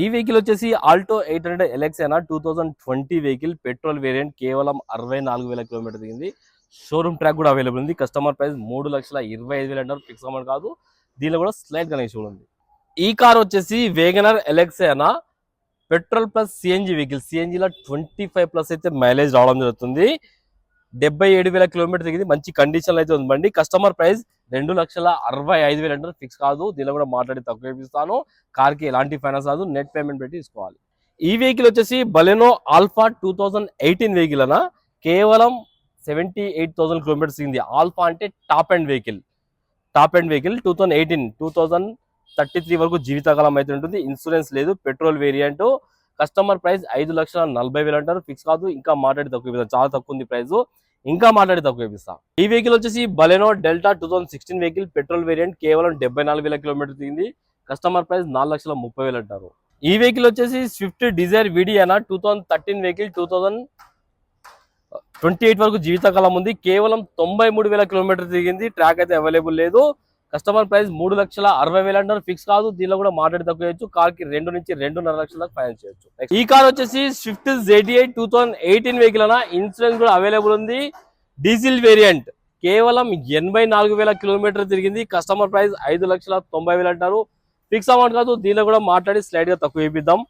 ఈ వెహికల్ వచ్చేసి Alto 800 LX అయినా 2020 వెహికల్ పెట్రోల్ వేరియంట్ కేవలం 64,000 కిలోమీటర్ దిగింది. షోరూమ్ ట్రాక్ కూడా అవైలబుల్ ఉంది. కస్టమర్ ప్రైస్ 3,25,000 అంటారు, ఫిక్స్ అమౌంట్ కాదు. దీనిలో కూడా స్లైడ్ కనెక్షన్ ఉంది. ఈ కార్ వచ్చేసి వేగనర్ ఎల్ఎక్స్ అయినా పెట్రోల్ ప్లస్ సిఎన్జి వెహికల్. సిఎన్జిలో 25+ అయితే మైలేజ్ రావడం జరుగుతుంది. 77,000 కిలోమీటర్ దిగింది. మంచి కండిషన్ అయితే ఉందండి. కస్టమర్ ప్రైస్ 2,65,000 అంటారు, ఫిక్స్ కాదు. దీనిలో కూడా మాట్లాడి తక్కువ ఇప్పిస్తాను. కార్ కి ఎలాంటి ఫైనాన్స్ రాదు, నెట్ పేమెంట్ పెట్టి తీసుకోవాలి. ఈ వెహికల్ వచ్చేసి బలెనో ఆల్ఫా 2018 వెహికల్ అనా కేవలం 78,000 కిలోమీటర్స్ దిగింది. ఆల్ఫా అంటే టాప్ అండ్ వెహికల్. 2018 2033 వరకు జీవితకాలం అయితే ఉంటుంది. ఇన్సూరెన్స్ లేదు, పెట్రోల్ వేరియంట్. కస్టమర్ ప్రైస్ 5,40,000 అంటారు, ఫిక్స్ కాదు. ఇంకా మాట్లాడి తక్కువ ఇప్పిస్తాను. చాలా తక్కువ ఉంది ప్రైస్, ఇంకా మాట్లాడి తక్కువ ఇప్పిస్తాం. ఈ వెహికల్ వచ్చేసి Baleno delta 2016 vehicle petrol variant కేవలం 74,000 కిలోమీటర్ దిగింది. కస్టమర్ ప్రైస్ 4,30,000 అంటారు. ఈ వెహికల్ వచ్చేసి స్విఫ్ట్ డిజైర్ విడియానా 2013 వెహికల్ 2028 వరకు జీవితకాలం ఉంది. కేవలం 93,000 కిలోమీటర్ దిగింది. ట్రాక్ అయితే అవైలబుల్ లేదు. కస్టమర్ ప్రైస్ 3,60,000 అంటారు, ఫిక్స్ కాదు. దీనిలో కూడా మాట్లాడి తక్కువ చేయొచ్చు. కార్ కి 2 నుంచి 2.5 లక్షల ఫైనాన్స్ చేయొచ్చు. ఈ కార్ వచ్చేసి స్విఫ్ట్ ZDI 2018 వెహికల్ అనా ఇన్సూరెన్స్ కూడా అవైలబుల్ ఉంది. డీజిల్ వేరియంట్ కేవలం 84,000 కిలోమీటర్ తిరిగింది. కస్టమర్ ప్రైస్ 5,90,000 అంటారు, ఫిక్స్ అమౌంట్ కాదు. దీనిలో కూడా మాట్లాడి స్లైడ్ గా తక్కువ ఇప్పిద్దాం.